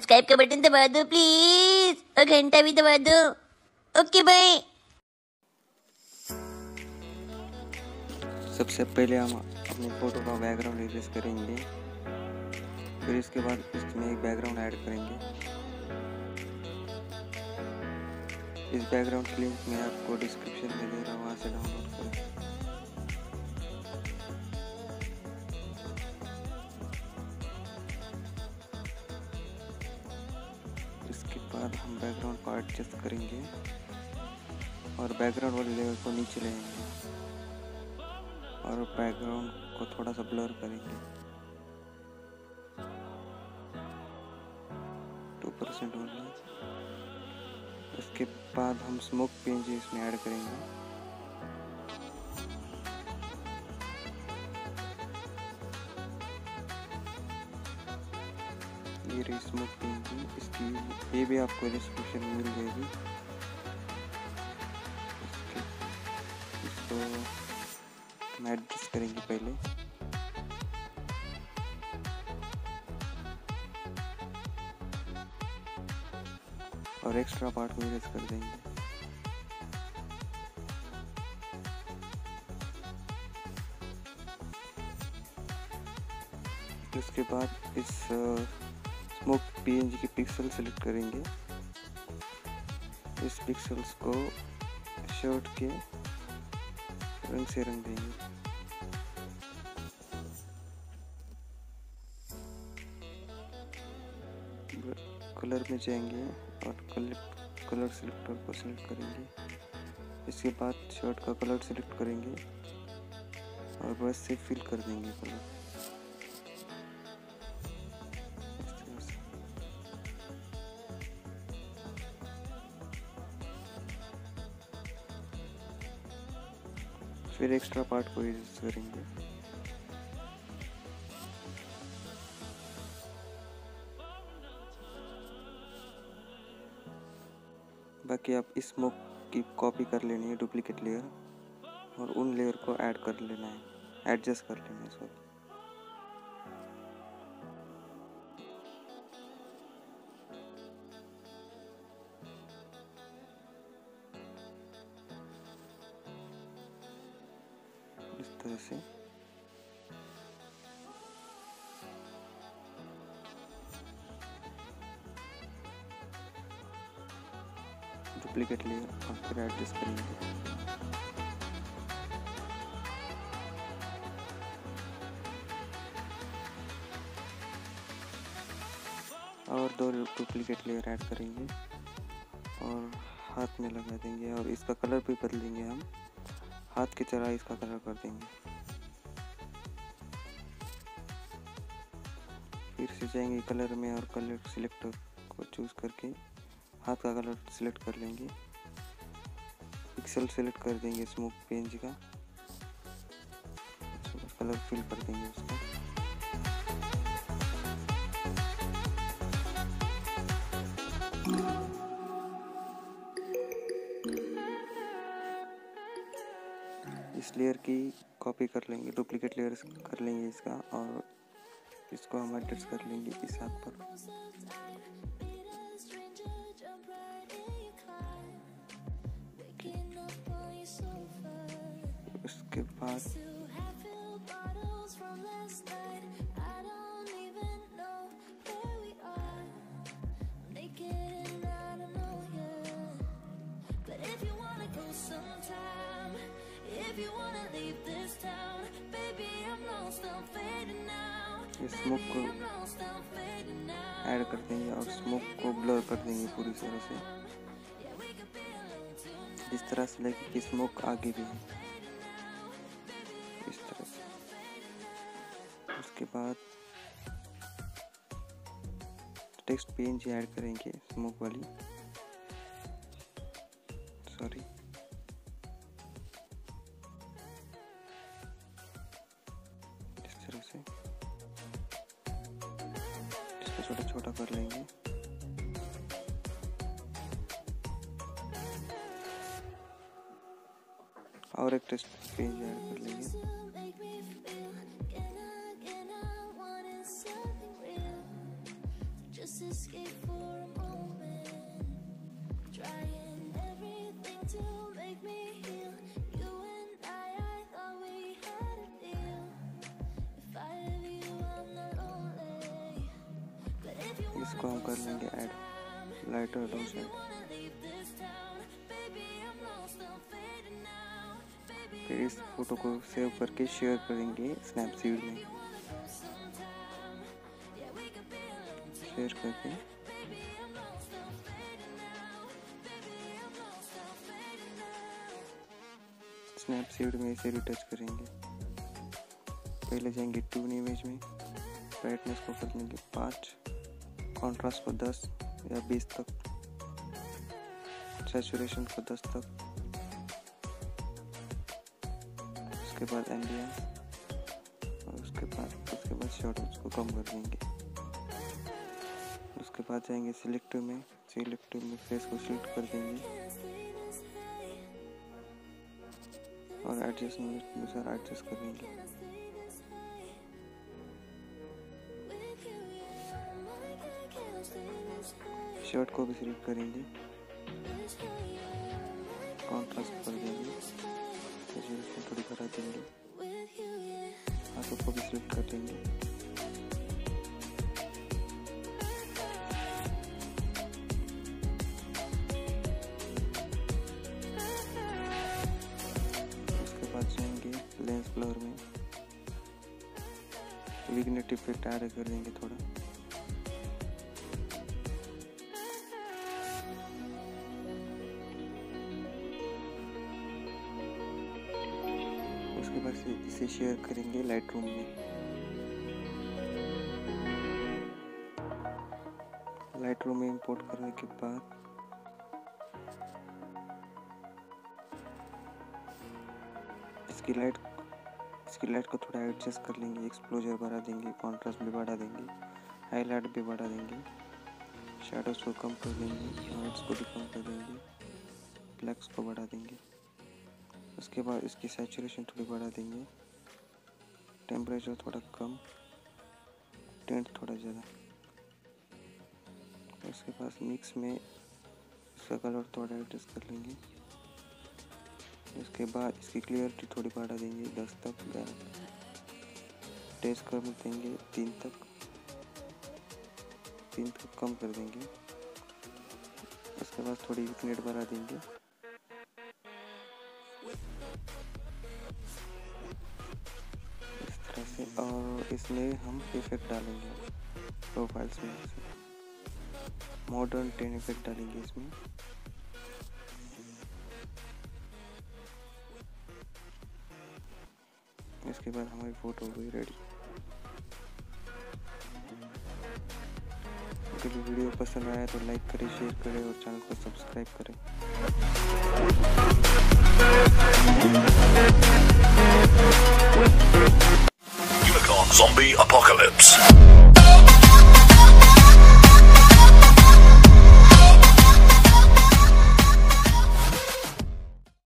Subscribe का button दबा दो प्लीज, और घंटा भी दबा दो। Okay bye. सबसे पहले हम अपनी फ़ोटो का बैकग्राउंड रिप्लेस करेंगे, फिर इसके बाद इसमें एक बैकग्राउंड ऐड करेंगे। इस बैकग्राउंड की लिंक मैं आपको डिस्क्रिप्शन में दे रहा हूँ, वहाँ से डाउनलोड करें। इसके बाद हम बैकग्राउंड को एडजस्ट करेंगे और बैकग्राउंड वाले लेयर को नीचे लेंगे और बैकग्राउंड को थोड़ा सा ब्लर करेंगे 2% ओनली। उसके बाद हम स्मोक पेंज इसमें ऐड करेंगे। ये रही स्मोक पेंज, इसकी ये भी आपको डिस्क्रिप्शन में मिल जाएगी। इसको हम एडजस्ट करेंगे पहले। और एक्स्ट्रा पार्ट को इरेज कर देंगे। उसके बाद इस स्मोक पीएनजी की पिक्सल सेलेक्ट करेंगे। इस पिक्सल्स को शर्ट के रंग से रंग देंगे। कलर में जाएंगे और कलर सिलेक्टर को सिलेक्ट करेंगे। इसके बाद शर्ट का कलर सिलेक्ट करेंगे और ब्रश से फिल कर देंगे कलर। इस तरह से फिर एक्स्ट्रा पार्ट को इरेज करेंगे। बाकी आप इस स्मोक की कॉपी कर लेनी है, डुप्लीकेट लेयर, और उन लेयर को ऐड कर लेना है, एडजस्ट कर लेना है सब। इस तरह से डुप्लीकेट लेयर और फिर एडजस्ट करेंगे। और 2 डुप्लीकेट लेयर ऐड करेंगे और हाथ में लगा देंगे और इसका कलर भी बदलेंगे। हम हाथ की तरह इसका कलर कर देंगे। फिर से जाएंगे कलर में और कलर सिलेक्टर को चूज करके हाथ का कलर सिलेक्ट कर लेंगे। पिक्सल सिलेक्ट कर देंगे स्मोक पेंज का, कलर फिल कर देंगे उसका। इस लेयर की कॉपी कर लेंगे, डुप्लीकेट लेयर कर लेंगे इसका, और इसको हम एडजस्ट कर लेंगे इस हाथ पर। उसके बाद स्मोक को ऐड कर देंगे और स्मोक को ब्लर कर देंगे पूरी तरह से, इस तरह से लगे कि स्मोक आगे भी है, इस तरह से। उसके बाद टेक्स्ट पेज ऐड करेंगे स्मोक वाली, सॉरी, इस तरह से इसको छोटा छोटा कर लेंगे। और एक टेक्स्ट पेज ऐड कर लेंगे। escape इसको हम कर लेंगे ऐड लाइटर और शेड। फिर इस फोटो को सेव करके शेयर करेंगे स्नैपसीड में। शेयर करके स्नैपसीड में इसे रिटच करेंगे। पहले जाएंगे टून इमेज में, ब्राइटनेस को कर देंगे 5, कॉन्ट्रास्ट को 10 या 20 तक, सैचुरेशन को 10 तक। उसके बाद एम्बियंस और उसके बाद शैडोज को कम कर देंगे। उसके बाद जाएंगे सिलेक्टिव में फेस को सिलेक्ट कर देंगे और एडजस्टमेंट अनुसार एडजस्ट करेंगे। शर्ट को भी सिलेक्ट करेंगे, कॉन्ट्रास्ट कर देंगे, सैचुरेशन थोड़ी बढ़ा देंगे, हाथों को भी सिलेक्ट कर देंगे। उसके बाद जाएंगे लेंस ब्लर में, विग्नेट इफेक्ट ऐड कर देंगे थोड़ा। उसके बाद इसे शेयर करेंगे लाइटरूम में। लाइटरूम में इंपोर्ट करने के बाद इसकी लाइट को थोड़ा एडजस्ट कर लेंगे, एक्सपोजर बढ़ा देंगे, कॉन्ट्रास्ट भी बढ़ा देंगे, हाईलाइट भी बढ़ा देंगे, शैडोज को कम कर देंगे, लाइट्स को भी कम कर देंगे, ब्लैक्स को बढ़ा देंगे। उसके बाद इसकी सैचुरेशन थोड़ी बढ़ा देंगे, टेम्परेचर थोड़ा कम, टेंट थोड़ा ज़्यादा। उसके बाद मिक्स में इसका कलर थोड़ा एडजस्ट कर लेंगे। उसके बाद इसकी क्लियरिटी थोड़ी बढ़ा देंगे 10 तक, 11 तक। टेस्ट कर देंगे 3 तक कम कर देंगे। उसके बाद थोड़ी विग्नेट बढ़ा देंगे। इस तरह से, और इसमें हम इफेक्ट डालेंगे प्रोफाइल्स में, मॉडर्न 10 इफेक्ट डालेंगे इसमें। इसके बाद हमारी फोटो हो गई रेडी। अगर वीडियो पसंद आया तो लाइक करें, शेयर करें और चैनल को सब्सक्राइब करें। Unicorn Zombie Apocalypse.